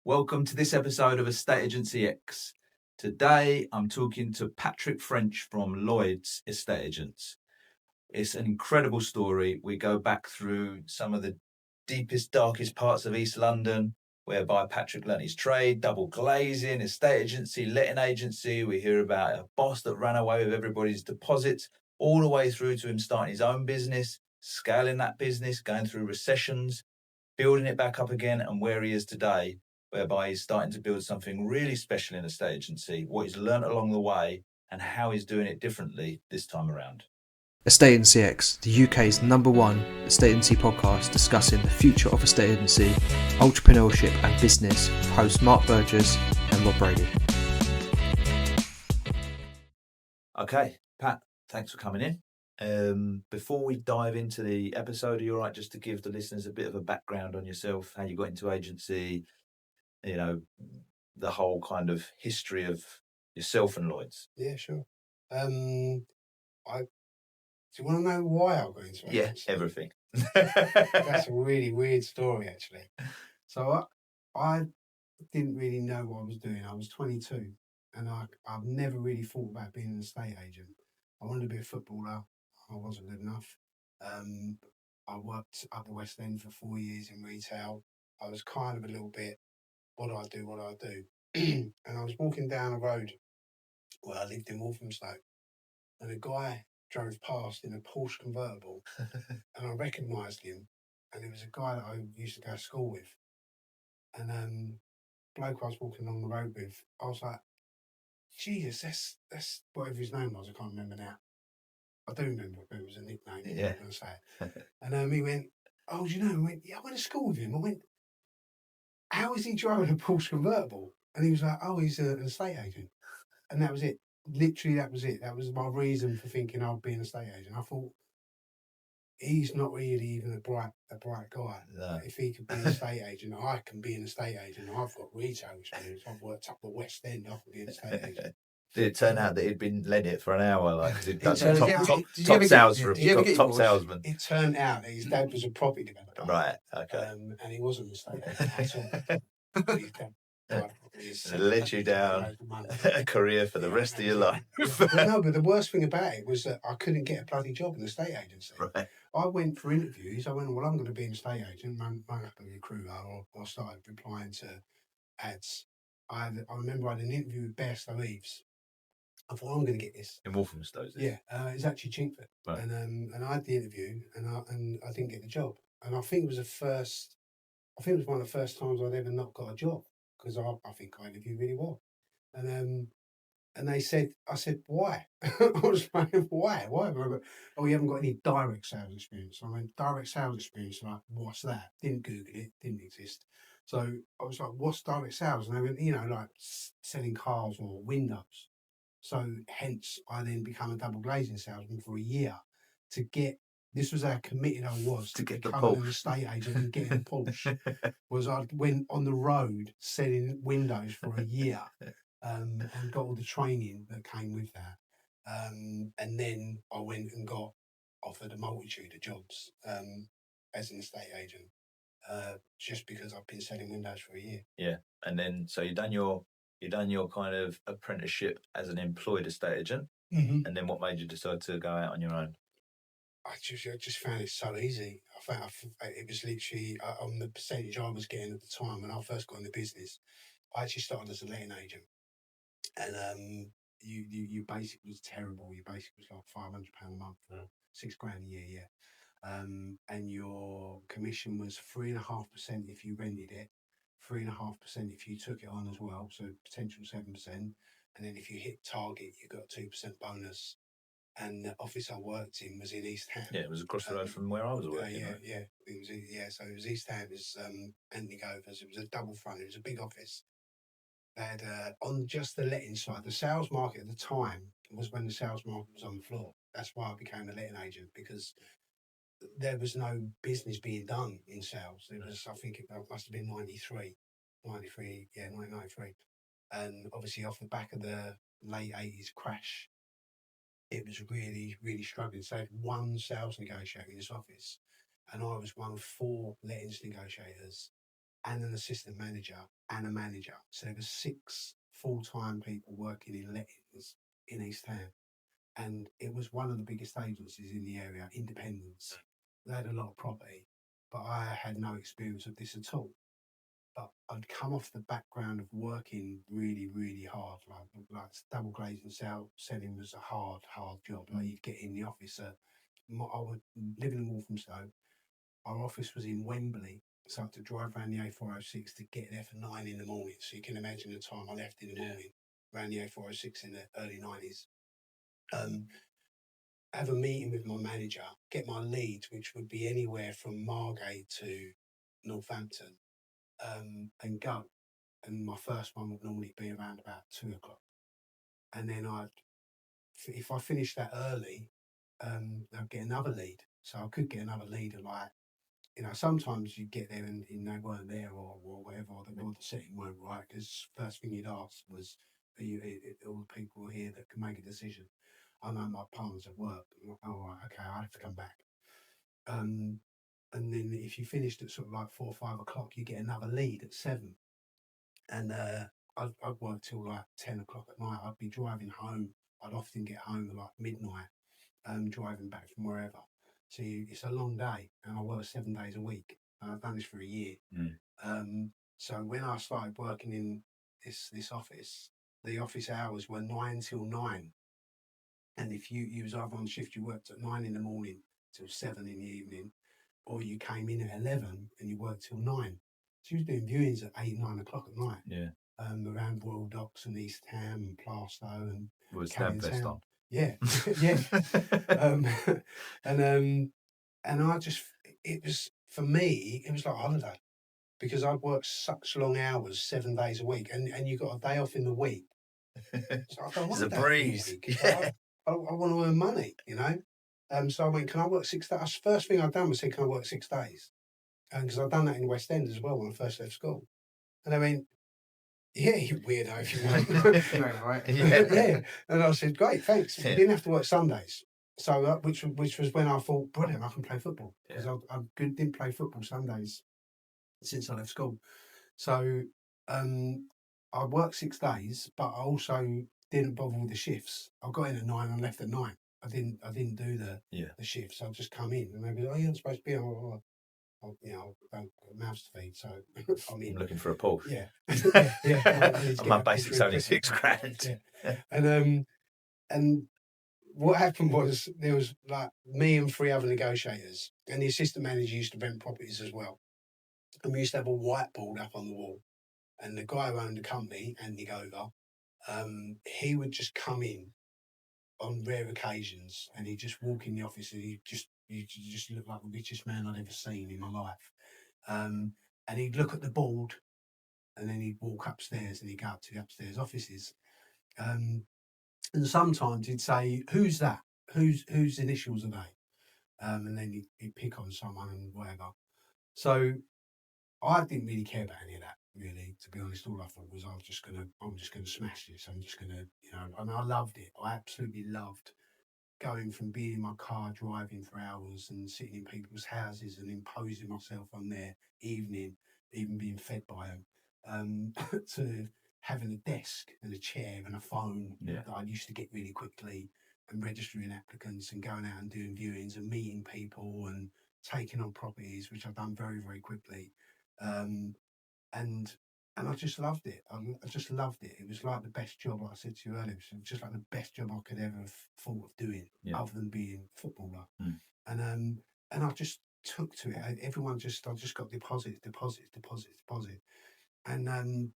Welcome to this episode of Estate Agency X. Today, I'm talking to Patrick French from Lloyd's Estate Agents. It's an incredible story. We go back through some of the deepest, darkest parts of East London, whereby Patrick learnt his trade, double glazing, estate agency, letting agency. We hear about a boss that ran away with everybody's deposits, all the way through to him starting his own business, scaling that business, going through recessions, building it back up again, and where he is today, whereby he's starting to build something really special in estate agency, what he's learnt along the way, and how he's doing it differently this time around. Estate Agency X, the UK's #1 estate agency podcast discussing the future of estate agency, entrepreneurship and business with hosts Mark Burgess and Rob Brady. Okay, Pat, thanks for coming in. Before we dive into the episode, are you all right just to give the listeners a bit of a background on yourself, how you got into agency, you know, the whole kind of history of yourself and Lloyd's? Yeah, sure. Do you want to know why I got into agency? Yeah, everything. That's a really weird story, actually. So I didn't really know what I was doing. I was 22, and I've never really thought about being an estate agent. I wanted to be a footballer. I wasn't good enough. I worked up the West End for 4 years in retail. I was kind of a little bit, what do I do? And I was walking down a road where I lived in Walthamstow, and a guy drove past in a Porsche convertible, and I recognised him, and it was a guy that I used to go to school with. And bloke I was walking along the road with, I was like, Jesus, that's whatever his name was. I can't remember now. I do remember, but it was a nickname. Yeah. I'm not going to say it. And he went, "Oh, do you know?" I went, "Yeah, I went to school with him." I went, "How is he driving a Porsche convertible?" And he was like, "Oh, he's an estate agent." And that was it. Literally, that was it. That was my reason for thinking I'd be an estate agent. I thought, he's not really even a bright guy. No. If he could be an estate agent, I can be an estate agent. I've got retail experience. I've worked up the West End. I can be an estate agent. Did it turn out that he'd been led it for an hour, like, because he'd done Did you top ever top salesman? It turned out that his dad was a property developer. Right. Okay. And he wasn't an estate agent at all. His dad It led you down a career for the rest of your life. Well, no, but the worst thing about it was that I couldn't get a bloody job in the estate agency. Right. I went for interviews. I went, well, I'm going to be an estate agent, rang up a recruiter, or I started replying to ads. I remember I had an interview with Bear Eves. I thought, I'm going to get this. In Walthamstow, is it? Yeah, it's actually Chingford. Right. And I had the interview, and I didn't get the job. And I think it was one of the first times I'd ever not got a job, because I think I interviewed really well. And they said, I said, why? I was like, why? Oh, you haven't got any direct sales experience. I went, direct sales experience? Like, what's that? Didn't Google it, didn't exist. So I was like, what's direct sales? And they went, like selling cars or windows. So hence, I then become a double glazing salesman for a year to get. This was how committed I was to get becoming an estate agent and getting a Porsche. Was I went on the road selling windows for a year, and got all the training that came with that. And then I went and got offered a multitude of jobs as an estate agent, just because I've been selling windows for a year. Yeah, and then so you done your kind of apprenticeship as an employed estate agent, and then what made you decide to go out on your own? I just found it so easy. I found it was literally on the percentage I was getting at the time when I first got in the business. I actually started as a letting agent, and you basically was terrible. You basically was like £500 a month for £6,000 a year, yeah. And your commission was 3.5% if you rented it, 3.5% if you took it on as well, so potential 7%. And then if you hit target, you got a 2% bonus. And the office I worked in was in East Ham. Yeah, it was across the road from where I was working. Yeah, right? yeah. It was, so it was East Ham. It was Anthony Govers. It was a double front. It was a big office. They had on just the letting side. The sales market at the time was when the sales market was on the floor. That's why I became a letting agent, because there was no business being done in sales. It was, I think it must have been 1993. And obviously off the back of the late 80s crash, it was really, really struggling. So I had one sales negotiator in this office, and I was one of 4 lettings negotiators. and an assistant manager and a manager. So there were 6 full-time people working in lettings in East Ham. And it was one of the biggest agencies in the area, independents. They had a lot of property, but I had no experience of this at all. But I'd come off the background of working really, really hard. Like double glazing selling was a hard job. Like you'd get in the office. I would live in Walthamstow. Our office was in Wembley, so I had to drive around the A406 to get there for 9 in the morning. So you can imagine the time I left in the morning, around the A406 in the early 90s. Have a meeting with my manager, get my leads, which would be anywhere from Margate to Northampton, and go. And my first one would normally be around about 2 o'clock. And then if I finished that early, I'd get another lead. So I could get another lead at like, sometimes you'd get there and they weren't there or whatever, or the setting weren't right, because first thing you'd ask was, all the people here that can make a decision? I know my partner's at work. Oh, right, okay, I have to come back. And then if you finished at sort of like 4 or 5 o'clock, you get another lead at 7. And I'd work till like 10 o'clock at night. I'd be driving home. I'd often get home at like midnight, driving back from wherever. So it's a long day, and I work 7 days a week. And I've done this for a year. So when I started working in this office, the office hours were 9 till 9. And if you was either on shift, you worked at 9 in the morning till 7 in the evening, or you came in at 11 and you worked till 9. So you was doing viewings at 8, 9 o'clock at night. Yeah. Around Royal Docks and East Ham and Plaistow and Was Stab Fest on? Yeah, yeah. And I just, it was, for me, it was like a holiday, because I'd worked such long hours, 7 days a week, and you got a day off in the week. So I don't want It's a breeze. Yeah. I want to earn money, So I went, can I work 6 days? First thing I'd done was say, can I work 6 days? Because I'd done that in the West End as well when I first left school. And I went, yeah, you weirdo, if you want. Right? Yeah. And I said, great, thanks. Yeah. I didn't have to work Sundays. So which was when I thought, brilliant, I can play football. Because I didn't play football Sundays since I left school. So I worked 6 days, but I also didn't bother with the shifts. I got in at 9 and left at 9. I didn't do the shifts. I'd just come in and they'd be like, oh, you're not supposed to be on. I've got mouths to feed, so I'm in. I'm looking for a Porsche. Yeah. My basic's only £6,000. Yeah. And what happened was, there was like me and 3 other negotiators, and the assistant manager used to rent properties as well. And we used to have a whiteboard up on the wall. And the guy who owned the company, Andy Gover, he would just come in on rare occasions, and he'd just walk in the office, and he just looked like the richest man I'd ever seen in my life. And he'd look at the board, and then he'd walk upstairs, and he'd go up to the upstairs offices. And sometimes he'd say, who's that? Whose initials are they? And then he'd pick on someone and whatever. So I didn't really care about any of that, really, to be honest. All I thought was, I'm just gonna smash this. I'm just gonna, and I loved it. I absolutely loved going from being in my car driving for hours and sitting in people's houses and imposing myself on their evening, even being fed by them, to having a desk and a chair and a phone that I used to get really quickly, and registering applicants and going out and doing viewings and meeting people and taking on properties, which I've done very, very quickly. And I just loved it. I just loved it. It was like the best job, like I said to you earlier. It was just like the best job I could ever have thought of doing, other than being a footballer. And I just took to it. I just got deposit. And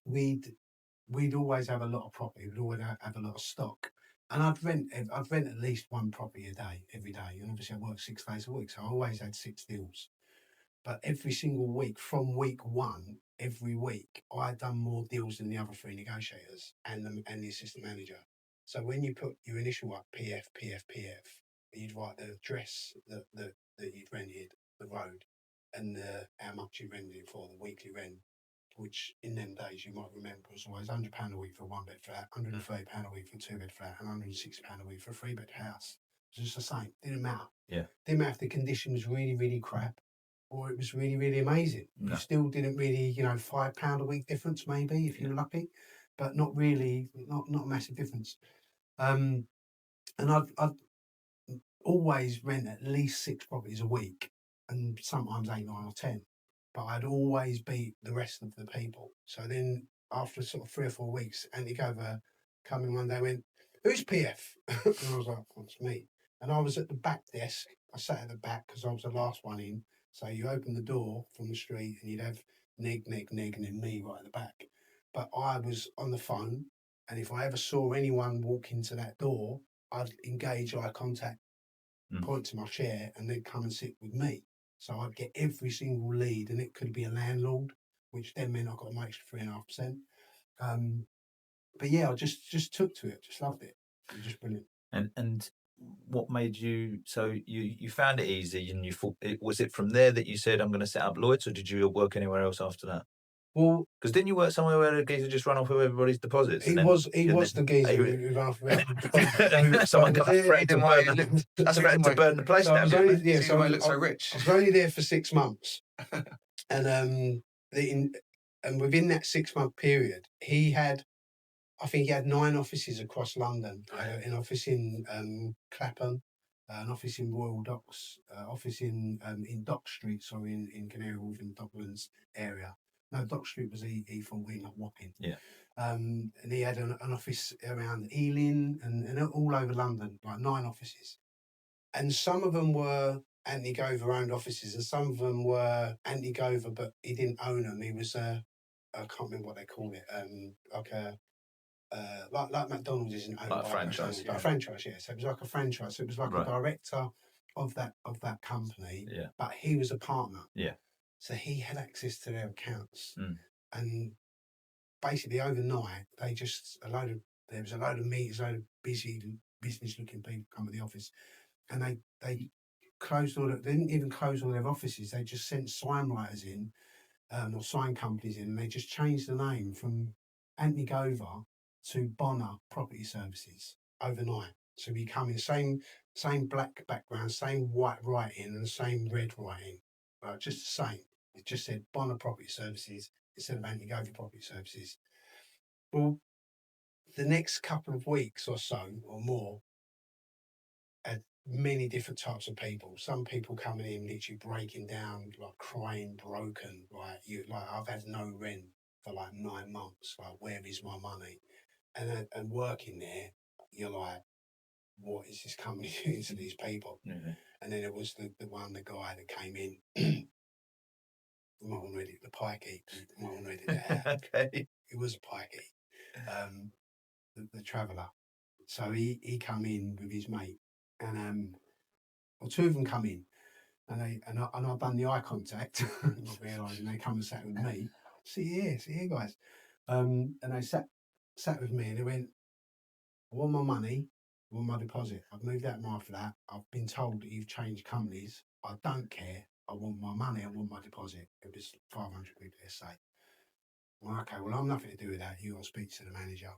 we'd always have a lot of property. We'd always have a lot of stock. And I'd rent at least one property a day, every day. And obviously I worked 6 days a week, so I always had 6 deals. But every single week, from week 1, every week, I had done more deals than the other 3 negotiators and the assistant manager. So when you put your initial up, PF, you'd write the address that you'd rented, the road, and how much you rented it for, the weekly rent, which in them days you might remember was always £100 a week for a 1-bed flat, £130 a week for a 2-bed flat, and £160 a week for a 3-bed house. It was just the same. Didn't matter. Yeah. Didn't matter if the condition was really, really crap. or it was really, really amazing. No. You still didn't really, £5 a week difference maybe if you were lucky, but not really, not a massive difference. And I'd always rent at least 6 properties a week, and sometimes 8, 9 or 10. But I'd always beat the rest of the people. So then after sort of 3 or 4 weeks, Andy Gover come in one day and went, "Who's PF?" And I was like, "Well, it's me." And I was at the back desk. I sat at the back because I was the last one in. So you open the door from the street and you'd have Neg, and then me right at the back. But I was on the phone, and if I ever saw anyone walk into that door, I'd engage eye contact, point to my chair, and they'd come and sit with me. So I'd get every single lead, and it could be a landlord, which then meant I got an extra 3.5%. But yeah, I just took to it, just loved it. It was just brilliant. And what made you, so you found it easy, and you thought, was it from there that you said, I'm going to set up Lloyd's, or did you work anywhere else after that? Well, because didn't you work somewhere where the geezer just run off with everybody's deposits? He was the geezer who ran off with someone threatened to burn the place down. So I looked so rich. I was only there for 6 months, and within that 6-month period, I think he had 9 offices across London. An office in Clapham, an office in Royal Docks, office in Dock Street, sorry, in Canary Wharf in Docklands area. No, Dock Street was E14, not Wapping. Yeah. And he had an office around Ealing and all over London, like 9 offices. And some of them were Anthony Gover owned offices, and some of them were Anthony Gover, but he didn't own them. He was I can't remember what they call it, like McDonald's isn't owned like by a franchise, a franchise, yeah. So it was like a franchise. So it was like a director of that company, but he was a partner. Yeah. So he had access to their accounts, and basically overnight there was a load of meetings, a load of busy business-looking people come to the office, and they closed they didn't even close all their offices. They just sent sign writers in, or sign companies in, and they just changed the name from Anthony Gover to Bonner Property Services overnight. So we come in same black background, same white writing, and the same red writing, just the same. It just said Bonner Property Services instead of Anthony Gover Property Services. Well, the next couple of weeks or so, or more, had many different types of people. Some people coming in literally breaking down, like crying, broken, like I've had no rent for like 9 months. Like, where is my money? And working there, you're like, what is this company doing to these people? Mm-hmm. And then it was the guy that came in. You might want to read it, the pikey. You might want to read it there. Okay. It was a pikey, the traveller. So he come in with his mate, and or 2 of them come in, and I've done the eye contact, not realising they come and sat with me. See here, guys. And they sat with me, and they went, "I want my money, I want my deposit. I've moved out of my flat. I've been told that you've changed companies. I don't care. I want my money. I want my deposit." It was 500 quid, let's say. Well, okay, well, I'm nothing to do with that. You got to speak to the manager.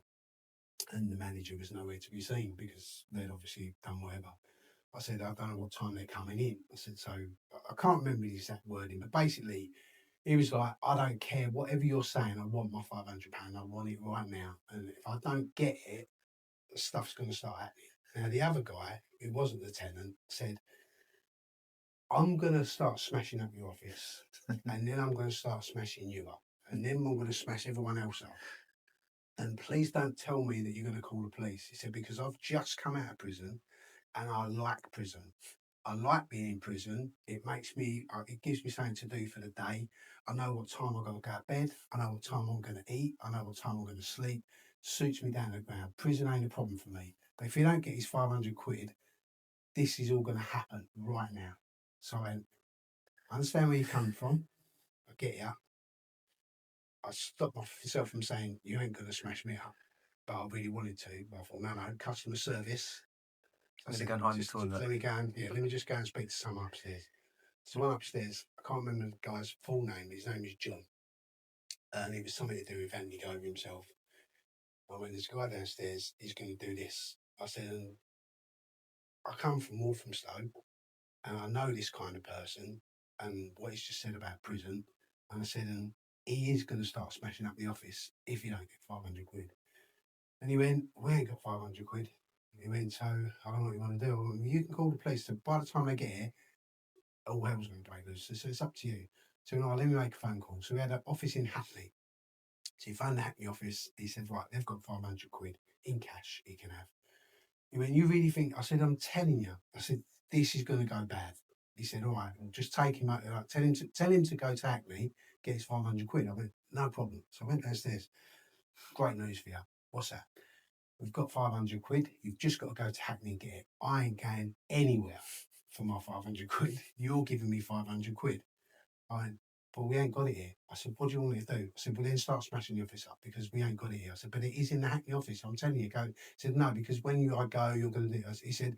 And the manager was nowhere to be seen because they'd obviously done whatever. I said, I don't know what time they're coming in. I said, so I can't remember the exact wording, but basically he was like, I don't care, whatever you're saying, I want my £500. I want it right now. And if I don't get it, stuff's going to start happening. Now, the other guy, who wasn't the tenant, said, I'm going to start smashing up your office, and then I'm going to start smashing you up, and then I'm going to smash everyone else up. And please don't tell me that you're going to call the police. He said, because I've just come out of prison, and I like prison. I like being in prison. It gives me something to do for the day. I know what time I've got to go to bed. I know what time I'm going to eat. I know what time I'm going to sleep. Suits me down to the ground. Prison ain't a problem for me. But if you don't get his 500 quid, this is all going to happen right now. So I understand where you're coming from. I get you. I stopped myself from saying, you ain't going to smash me up. But I really wanted to. But I thought, no, customer service. I said, go and hide in the toilet. Let me just go and speak to someone upstairs. So one upstairs, I can't remember the guy's full name. His name is John. And it was something to do with Anthony Gover himself. I went, there's a guy downstairs, he's going to do this. I said, I come from Walthamstow, and I know this kind of person, what he's just said about prison. And I said, and he is going to start smashing up the office if you don't get 500 quid. And he went, we ain't got 500 quid. He went, so I don't know what you want to do. I went, you can call the police. So by the time they get here, all hell's going to break loose. So it's up to you. So no, let me make a phone call. So we had an office in Hackney. So he phoned the Hackney office. He said, right, they've got 500 quid in cash he can have. He went, you really think? I said, I'm telling you. I said, this is going to go bad. He said, all right, well, just take him out. Like, tell him to go to Hackney, get his 500 quid. I went, no problem. So I went downstairs. Great news for you. What's that? We've got 500 quid. You've just got to go to Hackney and get it. I ain't going anywhere for my 500 quid. You're giving me 500 quid. I went, but we ain't got it here. I said, what do you want me to do? I said, well, then start smashing the office up because we ain't got it here. I said, but it is in the Hackney office. I'm telling you, go. He said, no, because when I go, you're going to do it. He said,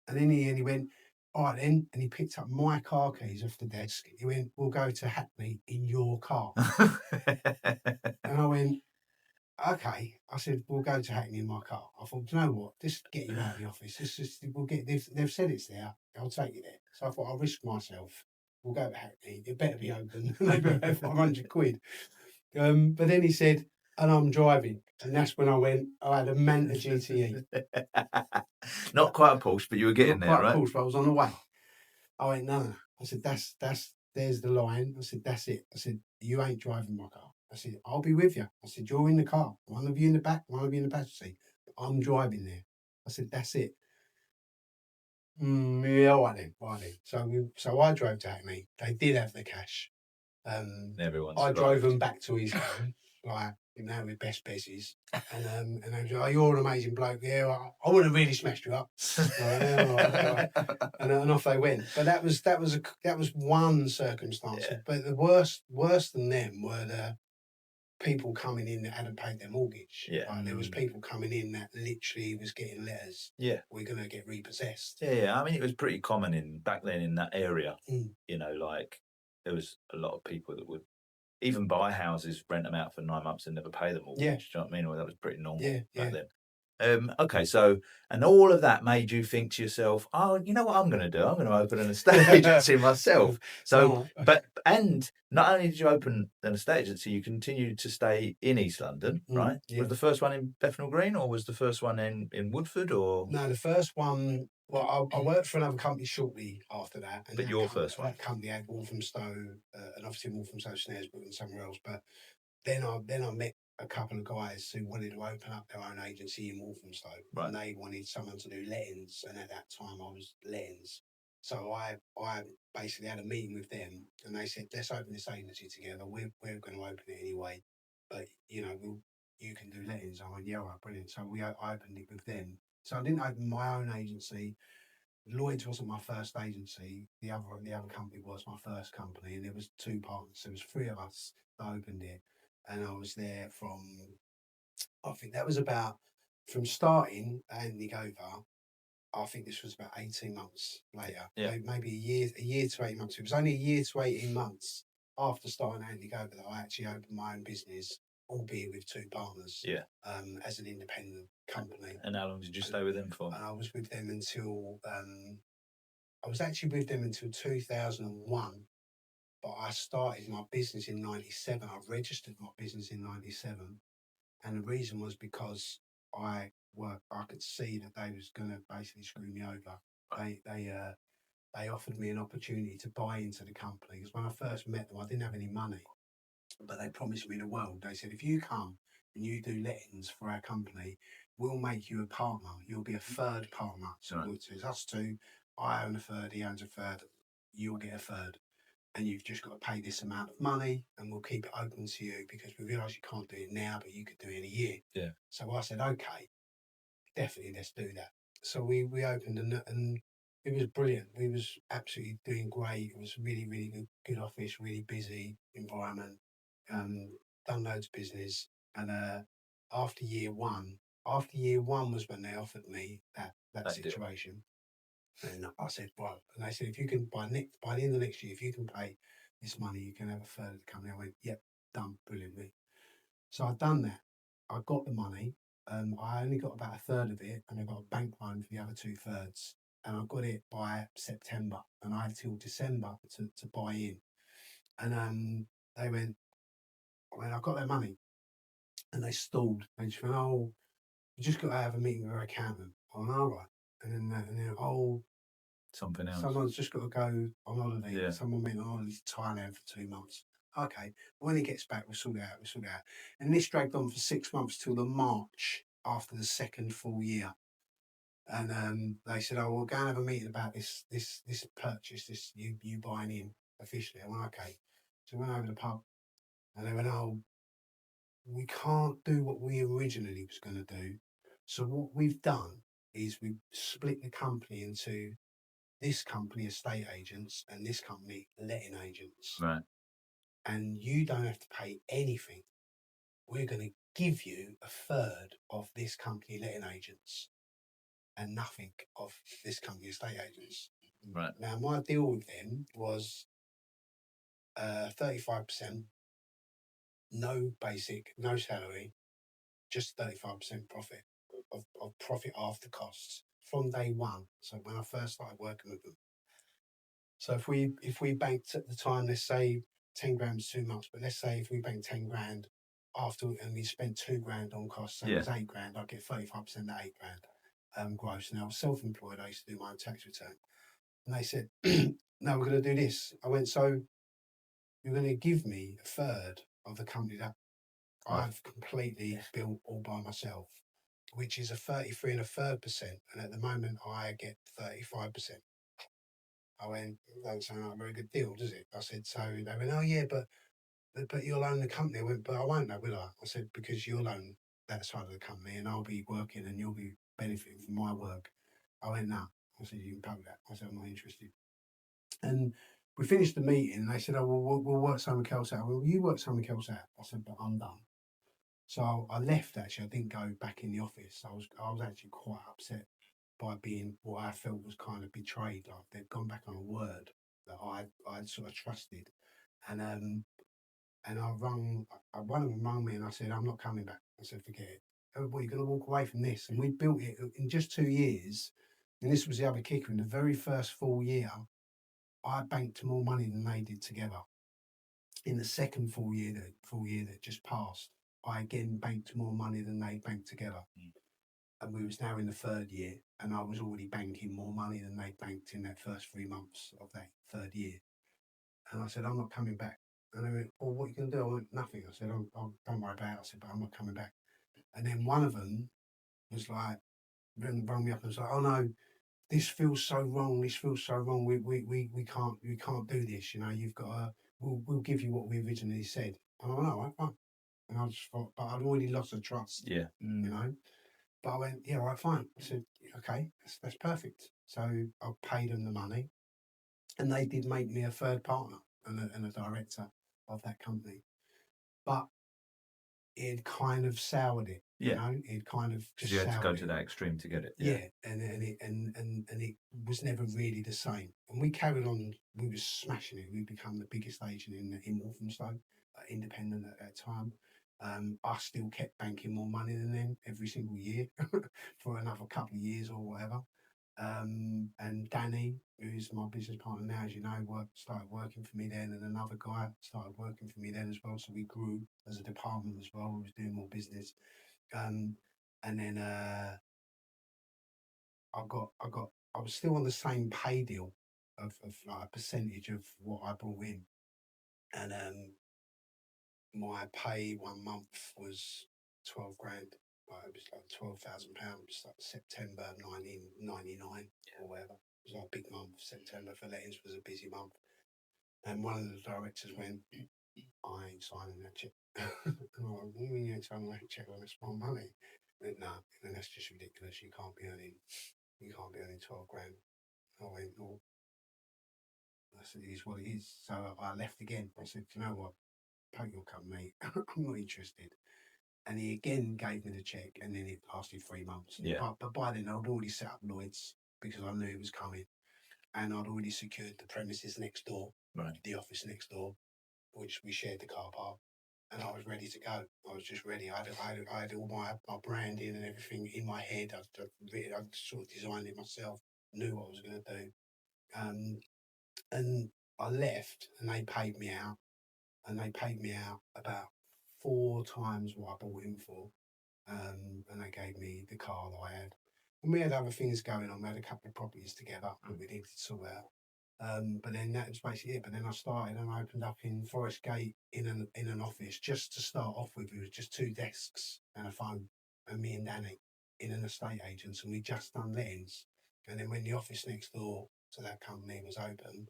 and then he went, all right then. And he picked up my car keys off the desk. He went, we'll go to Hackney in your car. And I went, okay. I said, we'll go to Hackney in my car. I thought, do you know what? Just get you out of the office. They've said it's there. I'll take you there. So I thought, I'll risk myself. We'll go to Hackney. It better be open. They better have 500 quid. But then he said, and I'm driving. And that's when I had a Manta GTE. Not quite a Porsche, but you were getting there, right? Not quite a Porsche, but I was on the way. I went, no. I said, there's the line. I said, that's it. I said, you ain't driving my car. I said, I'll be with you. I said, you're in the car. One of you in the back, one of you in the passenger seat. I'm driving there. I said, that's it. Yeah, all right then. So I drove to Hackney. They did have the cash. Everyone's I drove them back to his home, like, with best bezies. And they was like, oh, you're an amazing bloke. Yeah, I would have really smashed you up. Right. And off they went. But that was one circumstance. Yeah. But the worse than them were the people coming in that hadn't paid their mortgage. Yeah. Like, there was people coming in that literally was getting letters. Yeah. We're going to get repossessed. Yeah. I mean, it was pretty common back then in that area. Mm. You know, like there was a lot of people that would even buy houses, rent them out for 9 months and never pay the mortgage. Yeah. Do you know what I mean? Well, that was pretty normal Yeah. back then. Okay, so, and all of that made you think to yourself, oh, you know what I'm going to do? I'm going to open an estate agency myself. So, and not only did you open an estate agency, you continued to stay in East London, right? Yeah. Was the first one in Bethnal Green, or was the first one in Woodford, or? No, the first one, well, I worked for another company shortly after that. And but your first one? That company had Walthamstow, and obviously Walthamstow, Snaresbrook and somewhere else. But then I met a couple of guys who wanted to open up their own agency in Walthamstow. Right. And they wanted someone to do lettings. And at that time I was lettings. So I basically had a meeting with them and they said, let's open this agency together. We're going to open it anyway. But, you can do lettings. I went, yeah, all right, brilliant. So I opened it with them. So I didn't open my own agency. Lloyd's wasn't my first agency. The other company was my first company, and there was two partners. There was three of us that opened it, and I was there I think that was about, from starting and over, I think this was about 18 months later. Yeah. Maybe a year to 8 months. It was only a year to 18 months after starting Andy Over that I actually opened my own business, albeit with two partners. Yeah. As an independent company. And how long did you stay with them for? And I was with them until I was actually with them until 2001. But I started my business in 97. I registered my business in 97. And the reason was because I could see that they was going to basically screw me over. They offered me an opportunity to buy into the company. Because when I first met them, I didn't have any money. But they promised me the world. They said, if you come and you do lettings for our company, we'll make you a partner. You'll be a third partner. So it's us two. I own a third, he owns a third. You'll get a third. And you've just got to pay this amount of money and we'll keep it open to you because we realise you can't do it now, but you could do it in a year. Yeah. So I said, okay, definitely let's do that. So we opened and it was brilliant. We was absolutely doing great. It was really, really good office, really busy environment. Done loads of business. And after year one was when they offered me that situation. And I said, right. And they said, if you can, by the end of next year, if you can pay this money, you can have a third of the company. I went, yep, done, brilliantly. So I'd done that. I got the money. I only got about a third of it, and I got a bank loan for the other 2/3. and I got it by September, and I had till December to buy in. And they went, I got their money, and they stalled. They just went, oh, you just got to have a meeting with our accountant. Oh, all right. And then Something else. someone's just got to go on holiday. Yeah. Someone went on holiday to Thailand for 2 months. Okay, when he gets back, we'll sort it out. And this dragged on for 6 months till the March after the second full year. And they said, oh, we'll go and have a meeting about this purchase, this you buying in officially. I went, okay. So we went over to the pub, and they went, oh, we can't do what we originally was going to do. So what we've done is we've split the company into this company estate agents and this company letting agents. Right. And you don't have to pay anything. We're going to give you a third of this company letting agents and nothing of this company estate agents. Right. Now, my deal with them was 35%, no basic, no salary, just 35% profit of profit after costs from day one. So when I first started working with them. So if we banked at the time, let's say 10 grand was too much, but let's say if we banked 10 grand after and we spent 2 grand on costs, so it was 8 grand, I'd get 35% of that 8 grand gross. And I was self-employed, I used to do my own tax return. And they said, no, we're going to do this. I went, so you're going to give me a third of the company that I've completely built all by myself, which is a 33.33%. And at the moment, I get 35%. I went, that doesn't sound like a very good deal, does it? I said, so they went, oh, yeah, but you'll own the company. I went, but I won't know, will I? I said, because you'll own that side of the company and I'll be working and you'll be benefiting from my work. I went, no. I said, you can pay that. I said, I'm not interested. And we finished the meeting and they said, oh, well, we'll work something else out. Well, you work something else out. I said, but I'm done. So I left, actually. I didn't go back in the office. I was actually quite upset by being what I felt was kind of betrayed. Like they'd gone back on a word that I'd sort of trusted. And one of them rang me and I said, I'm not coming back. I said, forget it. Oh, well, you're going to walk away from this. And we built it in just 2 years. And this was the other kicker. In the very first full year, I banked more money than they did together. In the second full year that just passed, I again banked more money than they banked together. And we was now in the third year, and I was already banking more money than they banked in that first 3 months of that third year. And I said, I'm not coming back. And they went, well, what are you going to do? I went, nothing. I said, don't worry about it. I said, but I'm not coming back. And then one of them was like, rang me up and was like, oh no, this feels so wrong. This feels so wrong. We can't do this. You know, you've got to, we'll give you what we originally said. And I went, all right, fine. And I just thought, but I'd already lost the trust. Yeah. You know. But I went, yeah, all right, fine. I said, okay, that's perfect. So I paid them the money, and they did make me a third partner and a director of that company. But it kind of soured it. Yeah. You know, it kind of just You had to go soured to it. that extreme to get it. Yeah, and it was never really the same. And we carried on. We were smashing it. We become the biggest agent in Walthamstow, independent at that time. I still kept banking more money than them every single year for another couple of years or whatever. And Danny, who's my business partner now, as you know, started working for me then, and another guy started working for me then as well. So we grew as a department as well. We was doing more business. And then I was still on the same pay deal of like a percentage of what I brought in, and my pay 1 month was 12 grand. Like, it was like £12,000, like September 1999 or whatever. It was like a big month. September for lettings was a busy month, and one of the directors went, I ain't signing that check. And I went, what do you mean you ain't signing that check when it's my money? Went, no, and that's just ridiculous. You can't be earning 12 grand. I went, well, I said, it is what it is. So I left again. I said, you know what? Pack your cup, mate. I'm not interested. And he again gave me the check, and then it lasted 3 months. Yeah. But by then I'd already set up Lloyd's because I knew it was coming, and I'd already secured the premises next door, Right. the office next door, which we shared the car park. And I was ready to go. I was just ready. I had all my branding and everything in my head. I'd sort of designed it myself. knew what I was going to do. And I left, and they paid me out, about 4 times what I bought in for. And they gave me the car that I had. And we had other things going on. We had a couple of properties together that we needed to sort out. But then that was basically it. But then I started and I opened up in Forest Gate in an office. Just to start off with, it was just 2 desks and a phone, and me and Danny in an estate agent's, and we just done lettings. And then when the office next door to that company was open,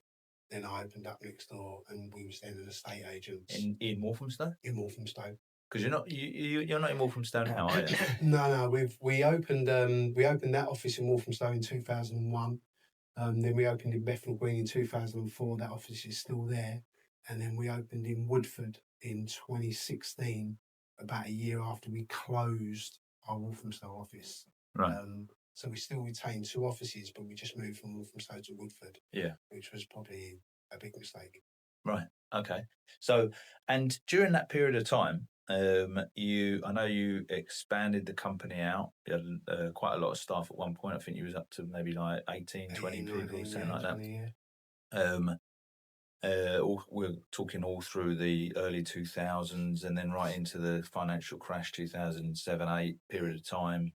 then I opened up next door, and we was then an estate agent in Walthamstow. in Walthamstow. Because you're not in Walthamstow now, are you? No. We opened that office in Walthamstow in 2001. Then we opened in Bethnal Green in 2004. That office is still there. And then we opened in Woodford in 2016, about a year after we closed our Walthamstow office. Right. So we still retain 2 offices, but we just moved from Walthamstow to Woodford. Yeah. Which was probably a big mistake. Right. Okay. So, and during that period of time, I know you expanded the company out. You had quite a lot of staff at one point. I think you was up to maybe like 18, 20 people, 19, something like 20, that. We're talking all through the early 2000s and then right into the financial crash 2007-8 period of time,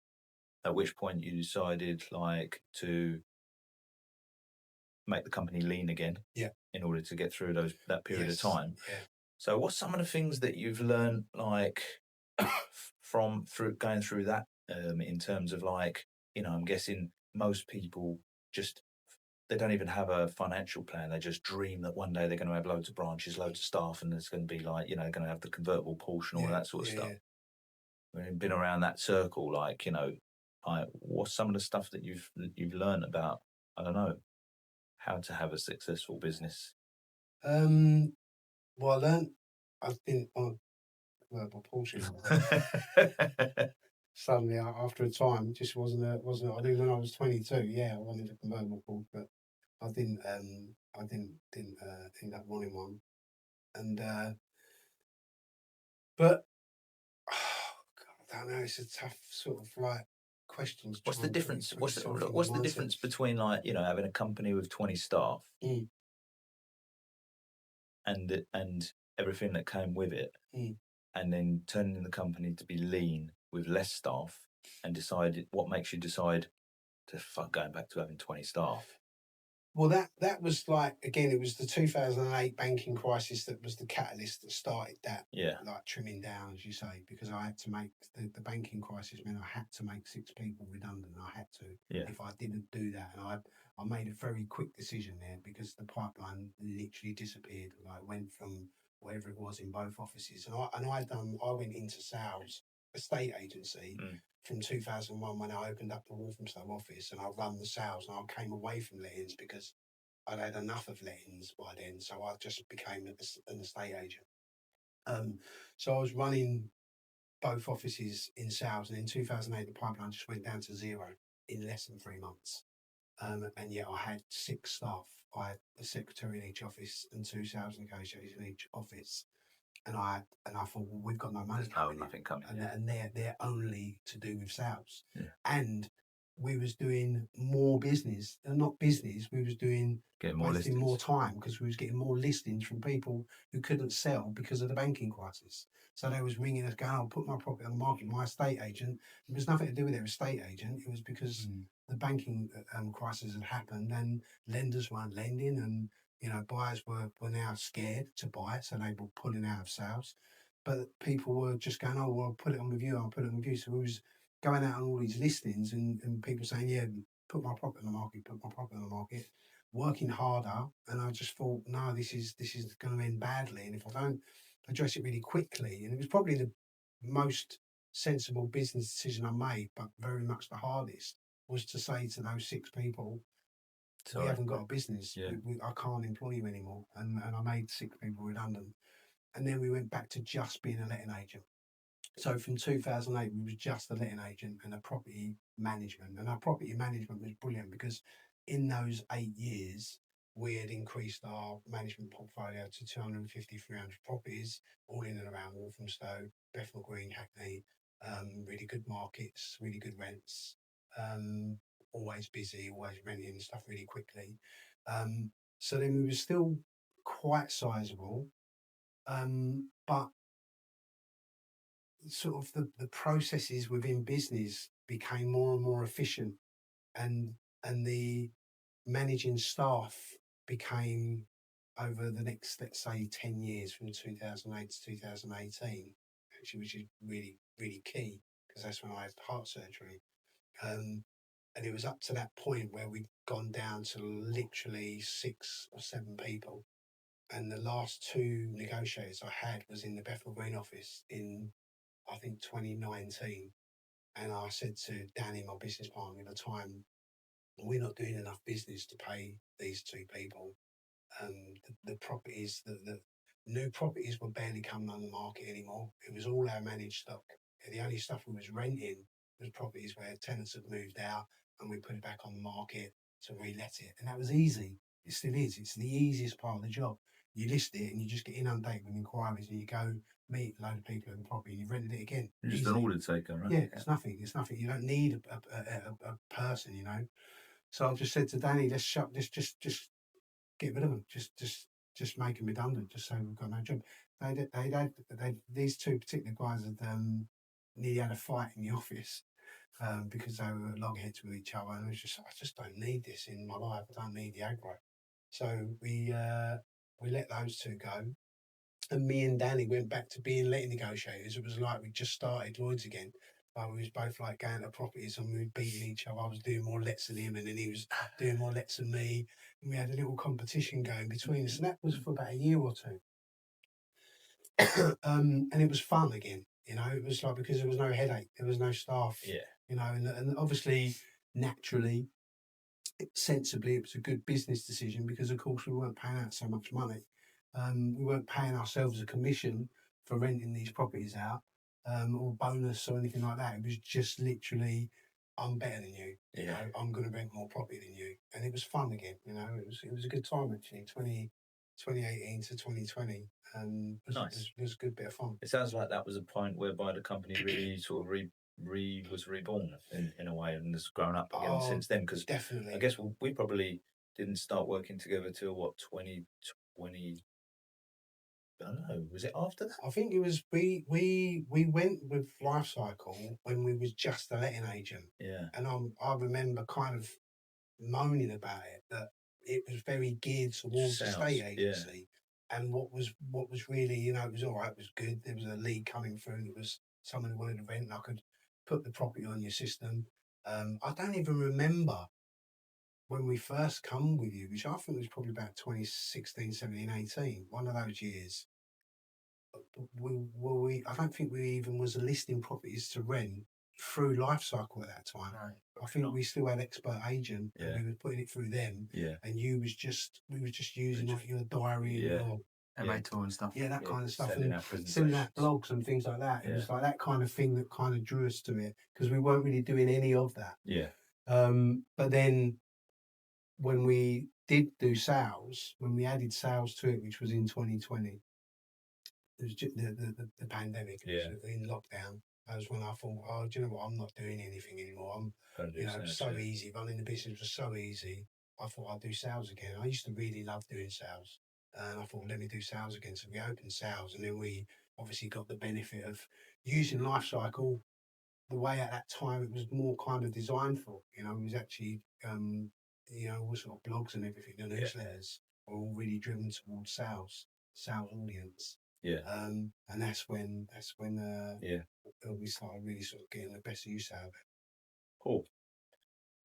at which point you decided to make the company lean again. Yeah. In order to get through that period of time. Yeah. So what's some of the things that you've learned from going through that in terms of I'm guessing most people they don't even have a financial plan. They just dream that one day they're going to have loads of branches, loads of staff, and there's going to be going to have the convertible Porsche and all that sort of stuff. We've been around that circle, what's some of the stuff that you've learned about, I don't know, how to have a successful business? Well, I learned, I think, convertible Porsche. Suddenly, after a time, it just wasn't. I knew when I was 22, I wanted a convertible Porsche, but I didn't. I didn't end up wanting one. And but God, I don't know. It's a tough sort of question. What's the difference? What's the difference between having a company with 20 staff and everything that came with it, and then turning the company to be lean with less staff, and what makes you decide to going back to having 20 staff? Well, that was again, it was the 2008 banking crisis that was the catalyst that started that. Yeah. Trimming down, as you say, because I had to make the banking crisis meant I had to make 6 people redundant. I had to. Yeah. If I didn't do that, and I made a very quick decision there because the pipeline literally disappeared. Went from whatever it was in both offices, and I went into sales, estate agency. From 2001 when I opened up the Walthamstow office, and I run the sales, and I came away from lettings because I'd had enough of lettings by then, so I just became an estate agent. So I was running both offices in sales, and in 2008 the pipeline just went down to 0 in less than 3 months. And yet I had 6 staff. I had a secretary in each office and 2 sales negotiators in each office. And I thought, well, we've got no money coming. Nothing coming. And they're only to do with sales. Yeah. And we was doing more business, not business. We was wasting more time because we was getting more listings from people who couldn't sell because of the banking crisis. So they was ringing us, going, "I'll put my property on the market." My estate agent. It was nothing to do with their estate agent. It was because the banking crisis had happened and lenders weren't lending, and buyers were now scared to buy, so they were pulling out of sales. But people were just going, "Oh, well, I'll put it on with you. I'll put it on with you." So we was going out on all these listings and people saying, "Yeah, put my property on the market, put my property on the market," working harder. And I just thought, no, this is going to end badly. And if I don't address it really quickly, and it was probably the most sensible business decision I made, but very much the hardest, was to say to those 6 people, "We haven't got a business. Yeah. I can't employ you anymore." And I made 6 people redundant. And then we went back to just being a letting agent. So from 2008, we was just a letting agent and a property management. And our property management was brilliant because in those 8 years, we had increased our management portfolio to 250, 300 properties, all in and around Walthamstow, Bethnal Green, Hackney, really good markets, really good rents. always busy, always renting stuff really quickly. So then we were still quite sizable, but sort of the processes within business became more and more efficient, and the managing staff became, over the next, let's say, 10 years, from 2008 to 2018, actually, which is really, really key, because that's when I had heart surgery. And it was up to that point where we'd gone down to literally 6 or 7 people. And the last 2 negotiators I had was in the Bethnal Green office in, I think, 2019. And I said to Danny, my business partner at the time, we're not doing enough business to pay these 2 people. The properties, the new properties were barely coming on the market anymore. It was all our managed stock. The only stuff we was renting was properties where tenants had moved out, and we put it back on the market to relet it. And that was easy. It still is. It's the easiest part of the job. You list it and you just get inundated with inquiries, and you go meet a load of people in the property, and you've rented it again. You're just an order taker, right? Yeah, it's nothing. It's nothing. You don't need a person, you know. So I just said to Danny, let's shut this, just get rid of them. Just make them redundant. Just say we've got no job. These 2 particular guys had nearly had a fight in the office because they were at loggerheads with each other, and I just don't need this in my life. I don't need the aggro. So we let those 2 go, and me and Danny went back to being letting negotiators. It was like we just started Lloyd's again. We was both like going to properties, and we were beating each other. I was doing more lets than him, and then he was doing more lets than me. And we had a little competition going between us, and that was for about a year or 2. And it was fun again, you know. It was like, because there was no headache, there was no staff, you know, and obviously, naturally, sensibly, it was a good business decision, because of course we weren't paying out so much money. We weren't paying ourselves a commission for renting these properties out, or bonus or anything like that. It was just literally, I'm better than you. You know, I'm going to rent more property than you, and it was fun again. You know, it was a good time actually. 2018 to 2020, Nice. It was a good bit of fun. It sounds like that was a point whereby the company really sort of was reborn in a way, and has grown up again since then. Because definitely, I guess we probably didn't start working together till what, 2020. I don't know. Was it after that? I think it was, we went with Life Cycle when we was just a letting agent. Yeah. And I remember kind of moaning about it, that it was very geared towards the estate agency. Yeah. And what was really, you know, it was all right, it was good. There was a lead coming through. There was someone who wanted to rent, and I could put the property on your system. I don't even remember when we first come with you, which I think was probably about 2016, 17, 18, one of those years. I don't think we even was listing properties to rent through Life Cycle at that time. No, I think we still had Expert Agent, and we were putting it through them. Yeah. And we were just using like your diary and your MA tour and stuff. Yeah, that kind of stuff, and sending out blogs and things like that. It was like that kind of thing that kind of drew us to it, because we weren't really doing any of that. Yeah. But then when we did do sales, when we added sales to it, which was in 2020. It was just the pandemic. Yeah. In lockdown. That was when I thought, oh, do you know what? I'm not doing anything anymore. So easy. Running the business was so easy. I thought I'd do sales again. I used to really love doing sales. And I thought, let me do sales again. So we opened sales, and then we obviously got the benefit of using Life Cycle the way at that time it was more kind of designed for. You know, it was actually, all sort of blogs and everything, the newsletters were all really driven towards sales audience. Yeah. And that's when we started really sort of getting the best use out of it. Cool.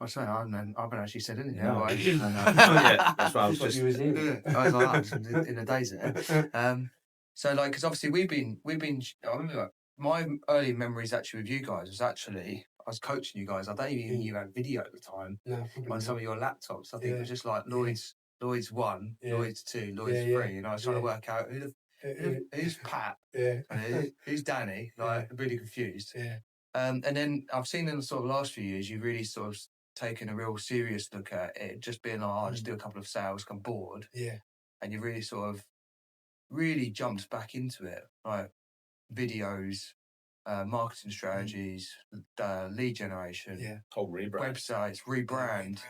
I say I haven't actually said anything. No. Right? Yeah, that's why I was just. You was in. I was like, in the days there. So like, because obviously we've been. I remember like, my early memories actually with you guys was actually I was coaching you guys. I don't even think you had video at the time on some of your laptops. I think it was just like Lloyd's 1, Lloyd's 2, Lloyd's 3, and I was trying to work out who's Pat and who's Danny. Like really confused. Yeah. And then I've seen in the sort of last few years, you've really sort of taken a real serious look at it, just being like, I'll just do a couple of sales, come bored. Yeah. And you really sort of really jumped back into it, like videos, marketing strategies, lead generation, Whole rebrand. websites, rebrand.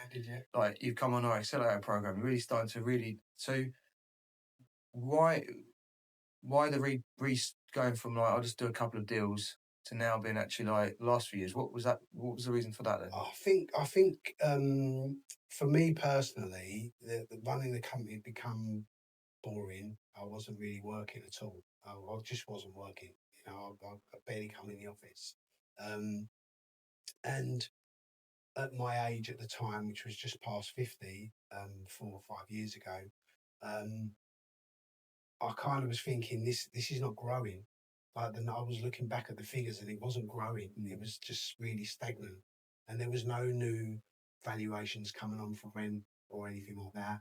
Like you've come on our accelerator program, really starting to really. So why the going from like I'll just do a couple of deals to now being actually like last few years? What was that? What was the reason for that then? I think for me personally, the running the company had become boring. I wasn't really working at all. I just wasn't working. You know, I barely come in the office. And at my age at the time, which was just past 50, 4 or 5 years ago, I kind of was thinking this is not growing. Like then I was looking back at the figures and it wasn't growing. It was just really stagnant, and there was no new valuations coming on for rent or anything like that.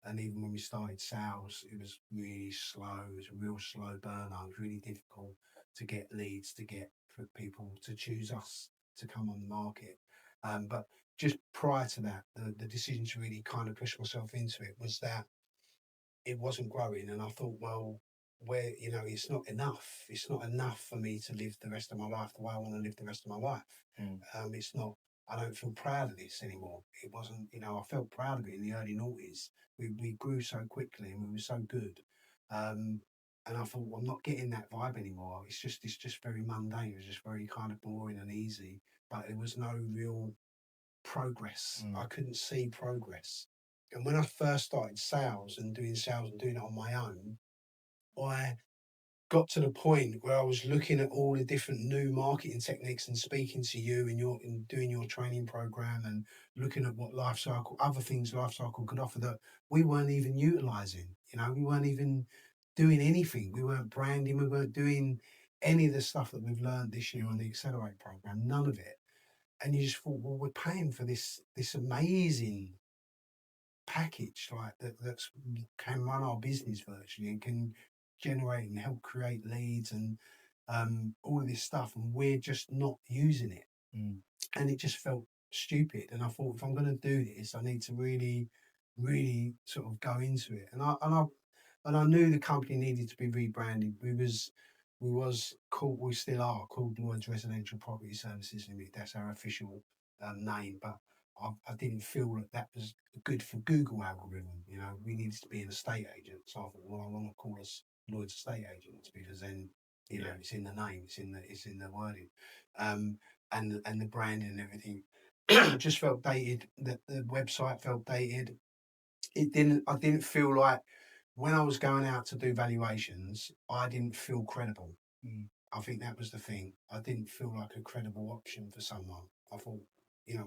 And even when we started sales, it was really slow. It was a real slow burner. It was really difficult to get leads, to get for people to choose us to come on the market. But just prior to that, the decision to really kind of push myself into it was that it wasn't growing, and I thought, well, where it's not enough. It's not enough for me to live the rest of my life the way I want to live the rest of my life. It's not. I don't feel proud of this anymore. It wasn't. I felt proud of it in the early noughties. We grew so quickly and we were so good. And I thought, well, I'm not getting that vibe anymore. It's just very mundane. It was just very kind of boring and easy. But there was no real progress. I couldn't see progress. And when I first started sales and doing it on my own, I got to the point where I was looking at all the different new marketing techniques and speaking to you in doing your training program and looking at what other things life cycle could offer that we weren't even utilizing. We weren't even doing anything. We weren't branding. We weren't doing any of the stuff that we've learned this year on the Accelerate program. None of it. And you just thought, well, we're paying for this amazing package like that can run our business virtually and can generate and help create leads and all of this stuff, and we're just not using it. And it just felt stupid. And I thought, if I'm going to do this, I need to really, really sort of go into it. And I knew the company needed to be rebranded. We still are called Lloyd's Residential Property Services Limited. That's our official name, but I didn't feel that was good for Google algorithm. We needed to be an estate agent. So I thought, well, I want to call us Lloyd's Estate Agents because then it's in the name, it's in the wording, and the branding and everything. Just felt dated. The website felt dated. I didn't feel like when I was going out to do valuations, I didn't feel credible. I think that was the thing. I didn't feel like a credible option for someone. I thought,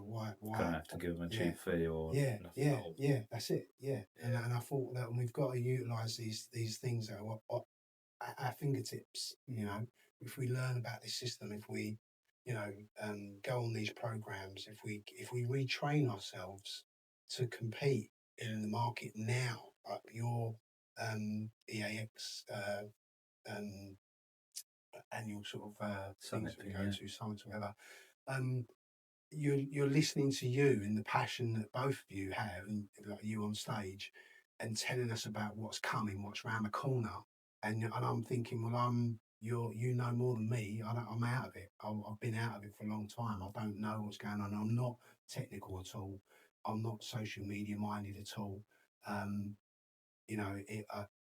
why? Gonna have to give them a cheap fee or that's it. And I thought that we've got to utilise these things that are at our fingertips. If we learn about this system, if we, go on these programs, if we retrain ourselves to compete in the market now, like your EAX annual sort of things that we go to, summits, whatever. You're listening to you and the passion that both of you have, and like you on stage, and telling us about what's coming, what's around the corner, and I'm thinking, well, you know more than me. I'm out of it. I've been out of it for a long time. I don't know what's going on. I'm not technical at all. I'm not social media minded at all.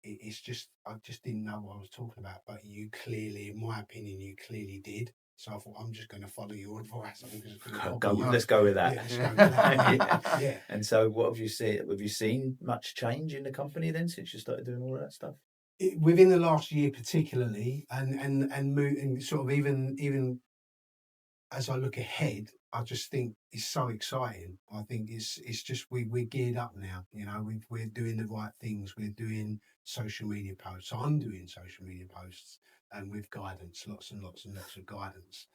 It's just I just didn't know what I was talking about. But you clearly, in my opinion, you clearly did. So I thought, I'm just going to follow your advice. Let's go with that. Let's go with that. Yeah. And so, what have you seen? Have you seen much change in the company then since you started doing all of that stuff? Within the last year, particularly, and sort of even as I look ahead, I just think it's so exciting. I think it's just we're geared up now. We're doing the right things. We're doing social media posts. I'm doing social media posts and with guidance, lots and lots and lots of guidance.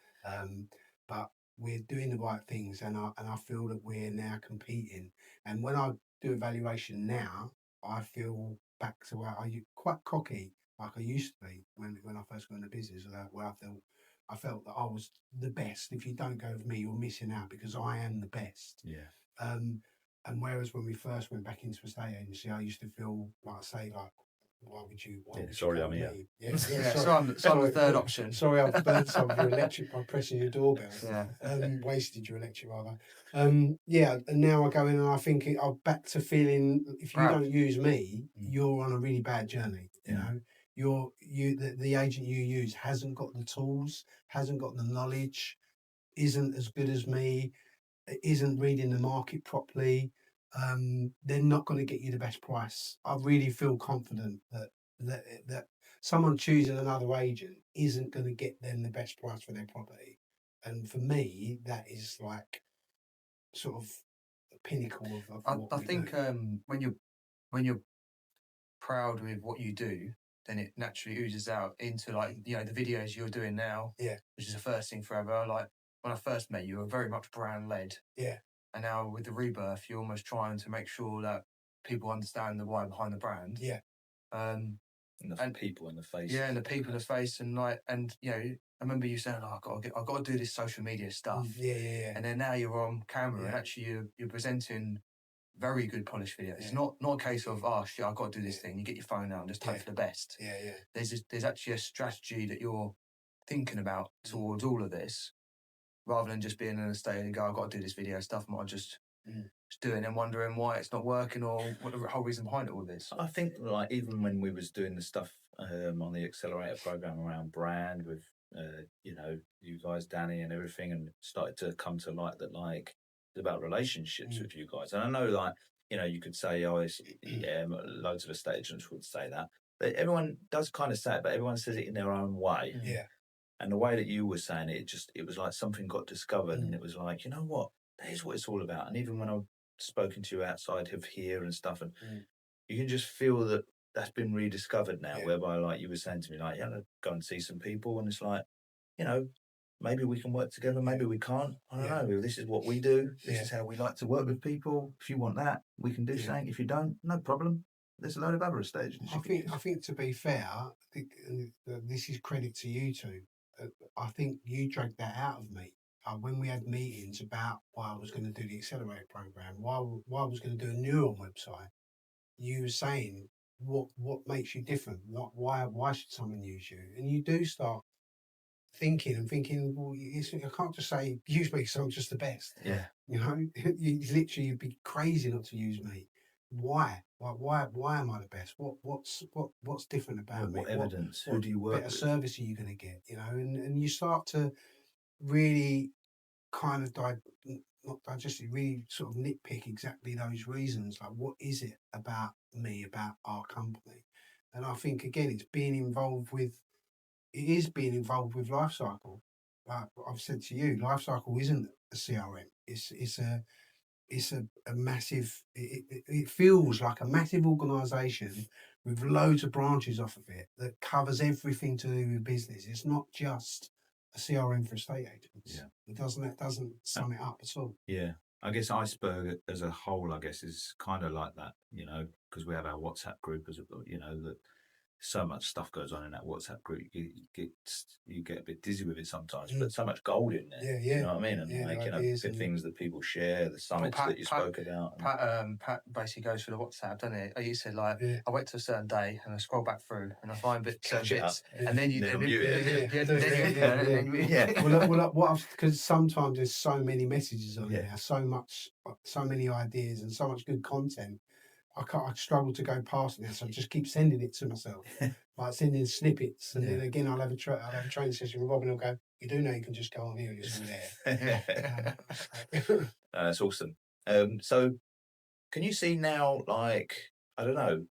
But we're doing the right things, and I feel that we're now competing. And when I do evaluation now, I feel back to where quite cocky, like I used to be when I first got into business, where I felt that I was the best. If you don't go with me, you're missing out because I am the best. Yeah. And whereas when we first went back into a estate agency, I used to feel, like I say, like why would you sorry, call I'm here. me? Yeah, Yeah, so I'm the third option. Sorry, I've burnt some of your electric by pressing your doorbell. Yeah. Wasted your electric rather. Yeah, and now I go in and I think I'm back to feeling if you Proud. don't use me, you're on a really bad journey. You know, the agent you use hasn't got the tools, hasn't got the knowledge, isn't as good as me, isn't reading the market properly. They're not going to get you the best price. I really feel confident that someone choosing another agent isn't going to get them the best price for their property. And for me, that is like sort of the pinnacle of what I we think do. when you're proud with what you do, then it naturally oozes out into like the videos you're doing now. Yeah. Which is the first thing forever. Like when I first met you, were very much brand led. Yeah. And now with the rebirth, you're almost trying to make sure that people understand the why behind the brand. Yeah. And the people in the face. Yeah, and the people in the face, and I remember you saying, "Oh, I've got to do this social media stuff." Yeah. And then now you're on camera, and actually you're presenting very good polished videos. Yeah. It's not a case of, oh shit, I've got to do this thing. You get your phone out and just hope for the best. Yeah. There's actually a strategy that you're thinking about towards all of this, rather than just being in a state and go, I've got to do this video stuff. I might just do it and then wondering why it's not working or what the whole reason behind it all this. I think like even when we was doing the stuff on the accelerator program around brand with you guys, Danny, and everything, and started to come to light that like it's about relationships with you guys. And I know like you could say loads of estate agents would say that, but everyone does kind of say it, but everyone says it in their own way. Yeah. And the way that you were saying it was like something got discovered, and it was like, you know what, that is what it's all about. And even when I've spoken to you outside of here and stuff, and you can just feel that that's been rediscovered now, whereby like you were saying to me, like, go and see some people, and it's like, maybe we can work together, maybe we can't. I don't know. This is what we do. This is how we like to work with people. If you want that, we can do something. If you don't, no problem. There's a load of other estate agents. I think to be fair, I think this is credit to you two. I think you dragged that out of me. When we had meetings about why I was going to do the accelerator program, why I was going to do a neuron website, you were saying what makes you different. Why should someone use you? And you do start thinking, well, I can't just say use me because I'm just the best. Yeah. You'd be crazy not to use me. Why am I the best? What's different about me? What evidence? Who do you work better with? Service are you going to get? And you start to really kind of not digest it, really sort of nitpick exactly those reasons. Like, what is it about me, about our company? And I think again, it is being involved with life cycle. Like I've said to you, life cycle isn't a CRM. It's a massive. It feels like a massive organisation with loads of branches off of it that covers everything to do with business. It's not just a CRM for estate agents. Yeah. That doesn't sum it up at all. Yeah. I guess Iceberg as a whole, I guess, is kind of like that, because we have our WhatsApp group that so much stuff goes on in that WhatsApp group. You get a bit dizzy with it sometimes, but so much gold in there. Yeah. You know what I mean? And good things that people share, the summits that you spoke about. Pat basically goes through the WhatsApp, doesn't he? You said like, I wait till a certain day and I scroll back through and I find certain bits, and then you because sometimes there's so many messages on there, so many ideas and so much good content. I struggle to go past it, so I just keep sending it to myself, like sending snippets, and then again I'll have a training session with Robin. He'll go, "You do know you can just go on here, it's all there." That's awesome. So, can you see now, like, I don't know,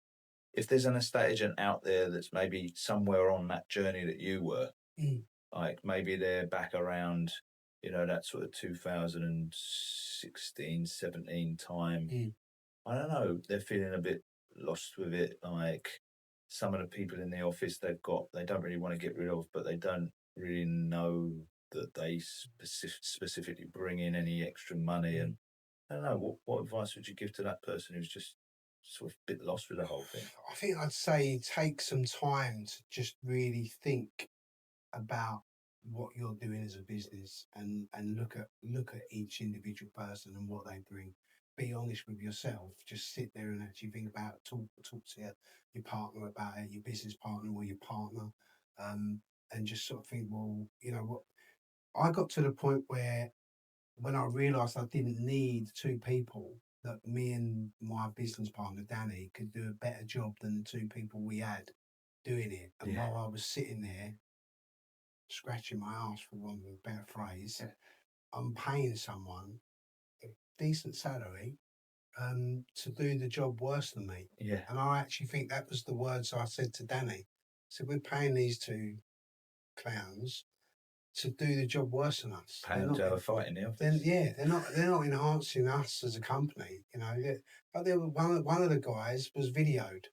if there's an estate agent out there that's maybe somewhere on that journey that you were, like maybe they're back around, that sort of 2016, 17 time. I don't know, they're feeling a bit lost with it. Like some of the people in the office they don't really want to get rid of, but they don't really know that they specifically bring in any extra money. And I don't know, what advice would you give to that person who's just sort of a bit lost with the whole thing? I think I'd say take some time to just really think about what you're doing as a business and look at each individual person and what they bring. be honest with yourself. Just sit there and actually think about talk to your partner about it, your business partner or your partner, and just sort of think, well, you know what? I got to the point where when I realised I didn't need two people, that me and my business partner Danny could do a better job than the two people we had doing it. And Yeah. while I was sitting there scratching my ass, for want of a better phrase, I'm paying someone a decent salary to do the job worse than me. Yeah. And I actually think that was the words I said to Danny. So we're paying these two clowns to do the job worse than us. Pay them to have a fight in the office. Then they're not enhancing us as a company. You know, but there were one of the guys was videoed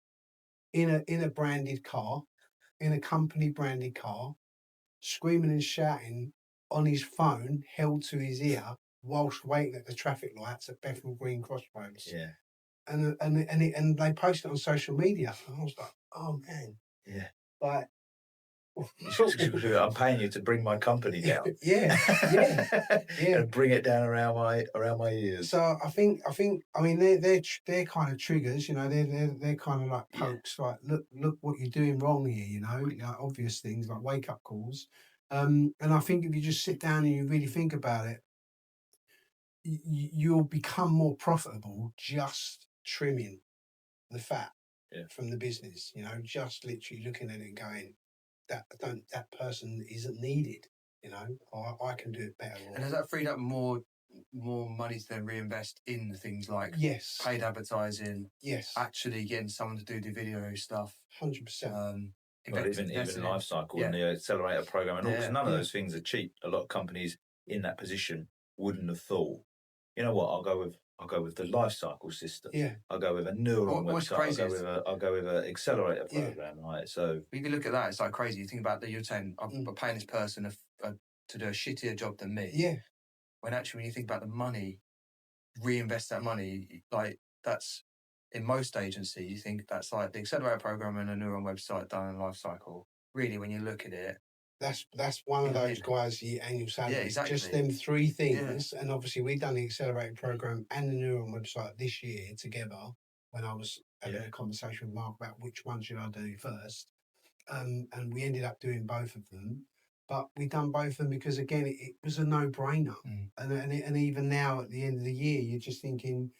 in a branded car, in a company branded car, screaming and shouting on his phone, held to his ear, whilst waiting at the traffic lights at Bethnal Green Crossroads. Yeah. And they posted it on social media. And I was like, oh man. Yeah. Like, I'm paying you to bring my company down. Yeah. And bring it down around my ears. So I think I mean they're kind of triggers, you know, they're kind of like pokes, like look what you're doing wrong here, you know, like obvious things like wake up calls. And I think if you just sit down and you really think about it, you'll become more profitable just trimming the fat from the business, you know, just literally looking at it and going, that person isn't needed, you know, I can do it better. And has that freed up more money to then reinvest in things like paid advertising? Yes. Actually getting someone to do the video stuff. 100%. Well, even life cycle and the accelerator program and all, because none of those things are cheap. A lot of companies in that position wouldn't have thought, you know what, I'll go with the life cycle system. Yeah. I'll go with a neuron website. I'll go with an accelerator program. Right. So if you look at that, it's like crazy. You think about that, you're saying I'm paying this person to do a shittier job than me. Yeah. When actually, when you think about the money, reinvest that money, like that's in most agencies, you think that's like the accelerator program and a neuron website done in life cycle. Really, when you look at it, that's one of those guys, the annual salary. Yeah, exactly. Just them three things. Yeah. And obviously we've done the accelerator program and the neuron website this year together when I was having a conversation with Mark about which one should I do first. And we ended up doing both of them. But we done both of them because again it was a no-brainer. And even now at the end of the year you're just thinking,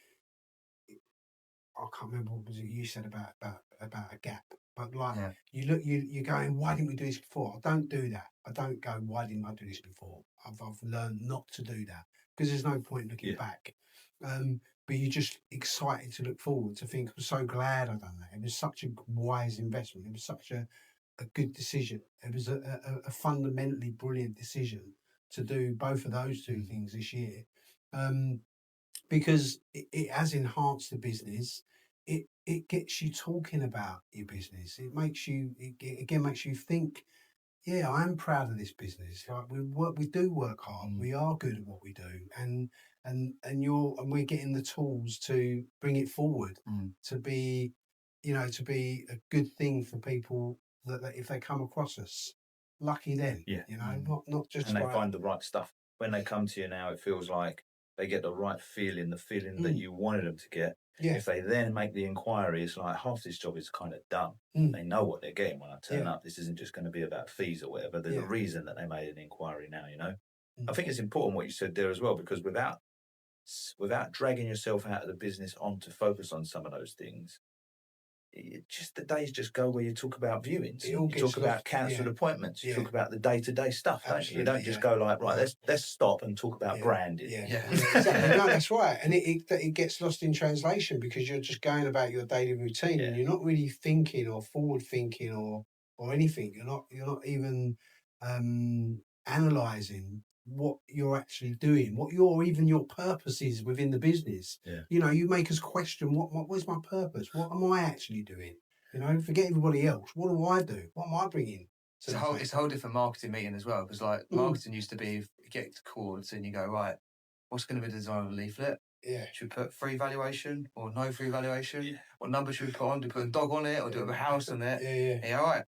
I can't remember what was it you said about a gap. But like you're going, why didn't we do this before? I don't do that. I don't go, why didn't I do this before? I've learned not to do that because there's no point looking back. But you're just excited to look forward, to think, I'm so glad I've done that. It was such a wise investment. It was such a good decision. It was a fundamentally brilliant decision to do both of those two things this year. Because it has enhanced the business. It gets you talking about your business. It makes you makes you think, yeah, I'm proud of this business. Like we do work hard. We are good at what we do, and we're getting the tools to bring it forward to be, to be a good thing for people that if they come across us, lucky them. Not just and they find the right stuff when they come to you. Now it feels like they get the right feeling, the feeling that you wanted them to get. Yeah. If they then make the inquiry, it's like half this job is kind of done. They know what they're getting when I turn up. This isn't just going to be about fees or whatever. There's a reason that they made an inquiry now, you know. I think it's important what you said there as well, because without dragging yourself out of the business on to focus on some of those things, the days just go where you talk about viewings, you talk about cancelled appointments, you talk about the day-to-day stuff, don't you? You don't just go like, right, let's stop and talk about branding. Exactly. No, that's right. And it gets lost in translation because you're just going about your daily routine and you're not really thinking or forward thinking or anything. You're not even analysing what you're actually doing, what your purpose is within the business. You make us question what's my purpose, what am I actually doing, forget everybody else, what do I do, what am I bringing? It's a whole different marketing meeting as well, because like marketing used to be, you get to calls and you go, right, what's going to be the design of a leaflet? Should we put free valuation or no free valuation? What number should we put on? Do we put a dog on it or do we have a house on it? All right.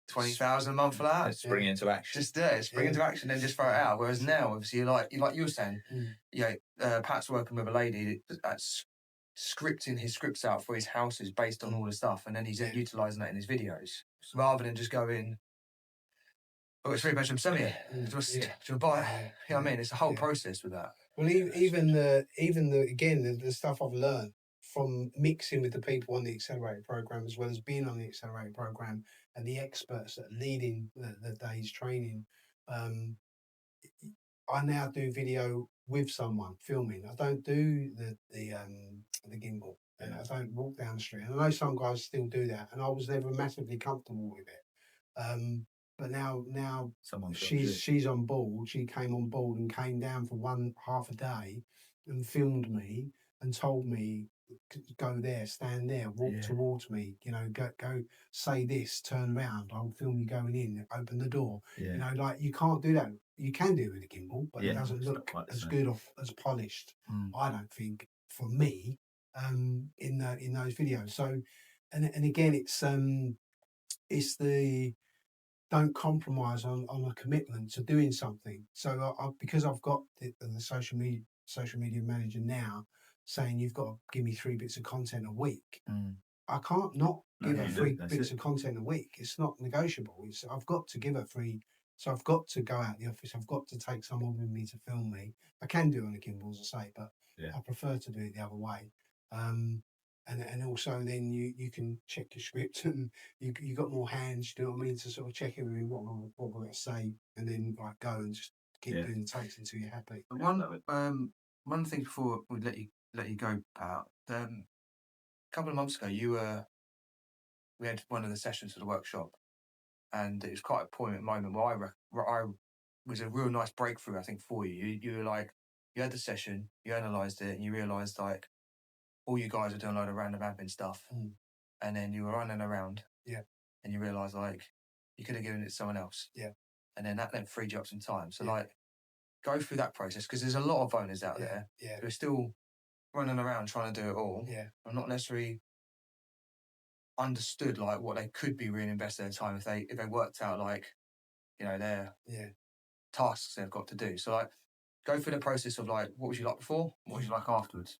20,000 a month for that. Spring into action. Just spring into action, then just throw it out. Whereas now, obviously, like you were saying, Pat's working with a lady that's scripting his scripts out for his houses based on all the stuff, and then he's utilising that in his videos, rather than just going, "Oh, it's 3-bedroom semi. Do you buy it?" You know what I mean? It's a whole process with that. Well, even the stuff I've learned from mixing with the people on the accelerated program, as well as being on the accelerated program and the experts that are leading the day's training. I now do video with someone filming. I don't do the gimbal, and I don't walk down the street. And I know some guys still do that, and I was never massively comfortable with it. But now she's on board. She came on board and came down for half a day and filmed me and told me, go there, stand there, walk towards me, go say this, turn around, I'll film you going in, open the door. Like, you can't do that. You can do it with a gimbal, but it doesn't look as good or as polished, I don't think, for me, in those videos. So and again, it's the don't compromise on a commitment to doing something. So because I've got the social media manager now saying you've got to give me 3 bits of content a week, I can't not give her 3 bits of content a week. It's not negotiable. I've got to give her 3. So I've got to go out the office. I've got to take someone with me to film me. I can do it on a gimbal, as I say, but I prefer to do it the other way. And also then you can check your script, and you got more hands, you know what I mean, to sort of check everything, what we're going to say, and then like go and just keep doing the takes until you're happy. One thing before we let you go, Pat, a couple of months ago we had one of the sessions for the workshop, and it was quite a poignant moment where I was a real nice breakthrough, I think, for you. You were like, you had the session, you analysed it, and you realised like all you guys are doing a load of random admin stuff, and then you were running around, and you realised like you could have given it to someone else, and then that then freed you up some time. So like, go through that process, because there's a lot of owners out there who are still running around trying to do it all, and not necessarily understood like what they could be really investing their time if they worked out like their tasks they've got to do. So like, go through the process of like, what was you like before, what was you like afterwards?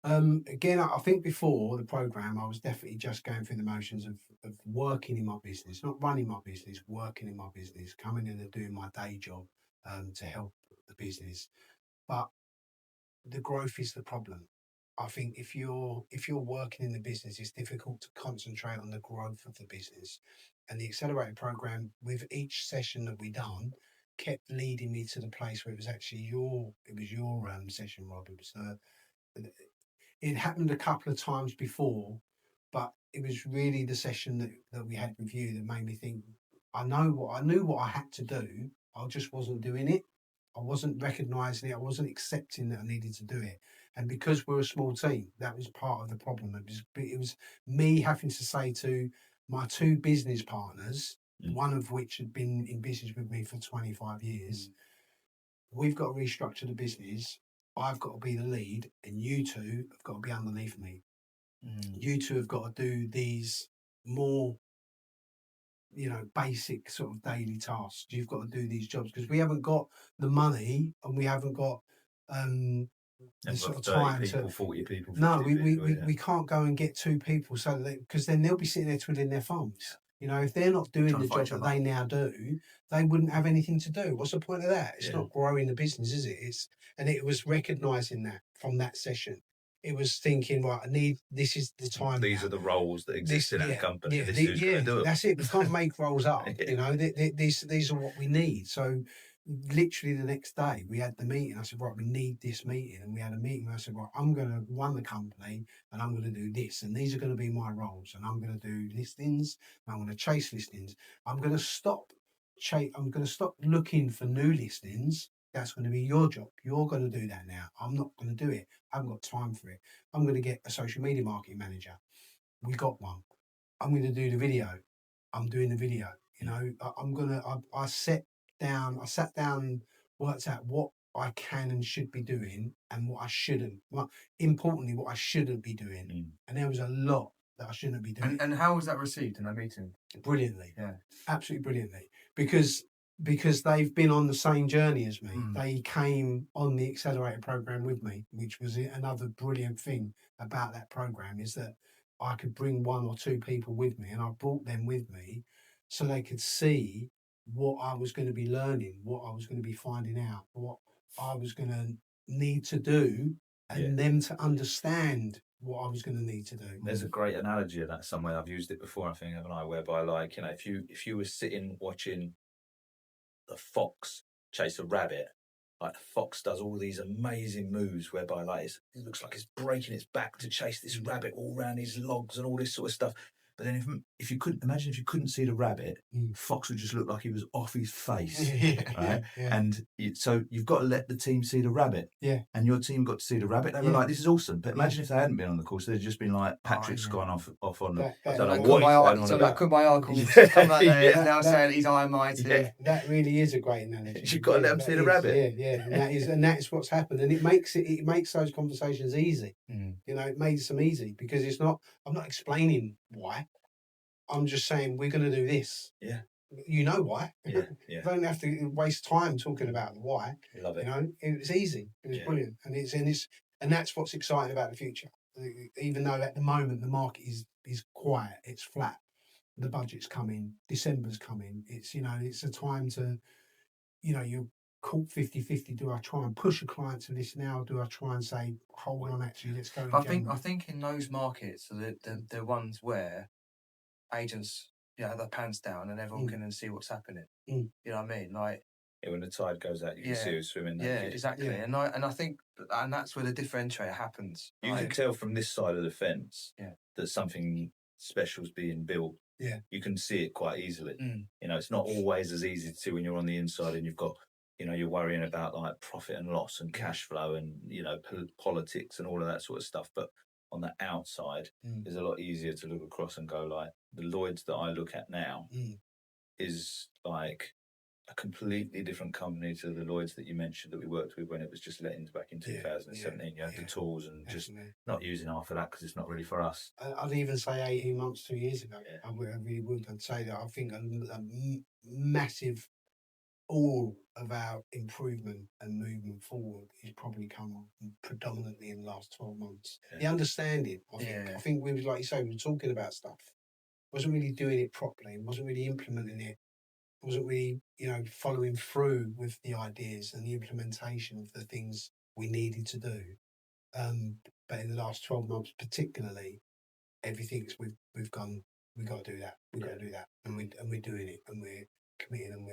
Again, I think before the program, I was definitely just going through the motions of working in my business, not running my business, working in my business, coming in and doing my day job to help the business. But the growth is the problem. I think if you're working in the business, it's difficult to concentrate on the growth of the business. And the accelerated program, with each session that we done, kept leading me to the place where it was actually your session, Rob. It happened a couple of times before, but it was really the session that we had with you that made me think, I knew what I had to do. I just wasn't doing it. I wasn't recognising it. I wasn't accepting that I needed to do it. And because we're a small team, that was part of the problem. It was me having to say to my 2 business partners, one of which had been in business with me for 25 years, we've got to restructure the business. I've got to be the lead, and you 2 have got to be underneath me. You 2 have got to do these more, basic sort of daily tasks. You've got to do these jobs, because we haven't got the money, and we haven't got the sort of time 40 people. No, we can't go and get 2 people, because then they'll be sitting there twiddling their thumbs. If they're not doing the job that they now do, they wouldn't have anything to do. What's the point of that? It's not growing the business, is it? And it was recognising that from that session. It was thinking, right, this is the time. These are the roles that exist in our company. This is who's going to do it. That's it. We can't make roles up. These are what we need. So literally the next day we had the meeting. I said, right, we need this meeting. And we had a meeting. And I said, right, I'm going to run the company, and I'm going to do this. And these are going to be my roles. And I'm going to do listings. And I'm going to chase listings. I'm going to stop looking for new listings. That's going to be your job. You're going to do that now. I'm not going to do it. I haven't got time for it. I'm going to get a social media marketing manager. We got one. I'm going to do the video. I'm doing the video. I sat down, worked out what I can and should be doing, and what I shouldn't. Well, importantly, what I shouldn't be doing. And there was a lot that I shouldn't be doing. And how was that received in that meeting? Brilliantly. Yeah. Absolutely brilliantly. Because they've been on the same journey as me. Mm. They came on the accelerator program with me, which was another brilliant thing about that program, is that I could bring 1 or 2 people with me, and I brought them with me so they could see what I was going to be learning, what I was going to be finding out, what I was going to need to do, and them to understand what I was going to need to do. There's a great analogy of that somewhere. I've used it before, I think, haven't I? Whereby, like, you know, if you were sitting watching a fox chase a rabbit, like the fox does all these amazing moves whereby, like, it looks like it's breaking its back to chase this rabbit all around these logs and all this sort of stuff. But then if you couldn't imagine, if you couldn't see the rabbit, fox would just look like he was off his face, right? And so you've got to let the team see the rabbit. Yeah. And your team got to see the rabbit. They were like, "This is awesome." But imagine if they hadn't been on the course, they'd just been like, "Patrick's gone off on the." That don't know like what he's going on So about. like Kumail Yeah, come out there yeah. now saying he's Iron Mighty. Yeah. That really is a great analogy. You've got to let them see the rabbit. Yeah, and that is what's happened, and it makes those conversations easy. You know, it makes them easy because I'm not explaining why. I'm just saying we're going to do this. Yeah. You know why. Yeah. You don't have to waste time talking about the why. Love it. You know, it's easy. It was brilliant, and that's what's exciting about the future. Even though at the moment the market is quiet, it's flat. The budget's coming, December's coming. It's it's a time to, you're caught 50-50. Do I try and push a client to this now? Do I try and say, hold on, actually, let's go? I think in those markets, the ones where agents, their pants down and everyone can see what's happening. You know what I mean? Like, when the tide goes out, you can see who's swimming. Exactly. Yeah. And I think, and that's where the differentiator happens. You can tell from this side of the fence that something special's being built. Yeah. You can see it quite easily. You know, it's not always as easy to see when you're on the inside and you've got, you're worrying about like profit and loss and cash flow and, politics and all of that sort of stuff. But on the outside, it's a lot easier to look across and go like, the Lloyds that I look at now is like a completely different company to the Lloyds that you mentioned that we worked with when it was just lettings back in 2017. You had the tools and just not using half of that because it's not really for us. I'd even say 18 months, 2 years ago. I really would. I'd say that I think a massive, all of our improvement and movement forward is probably come predominantly in the last 12 months. The understanding, I think we was, like you say, we were talking about stuff, wasn't really doing it properly, wasn't really implementing it, wasn't really, following through with the ideas and the implementation of the things we needed to do. But in the last 12 months, particularly, everything's we've gone. We got to do that. We got to do that, and we're doing it, and we're committing, and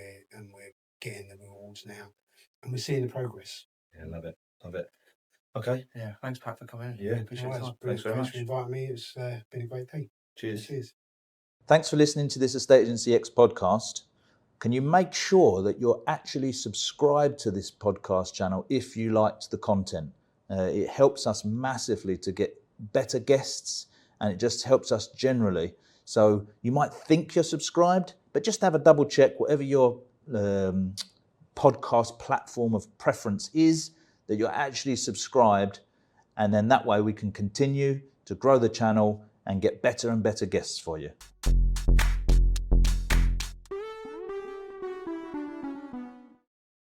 we're getting the rewards now, and we're seeing the progress. Yeah, love it. Okay. Yeah, thanks, Pat, for coming in. Yeah, appreciate it. Thanks very much for inviting me. It's been a great day. Cheers. Thanks for listening to this Estate Agency X podcast. Can you make sure that you're actually subscribed to this podcast channel if you liked the content? It helps us massively to get better guests, and it just helps us generally. So you might think you're subscribed, but just have a double check, whatever your podcast platform of preference is, that you're actually subscribed, and then that way we can continue to grow the channel and get better and better guests for you.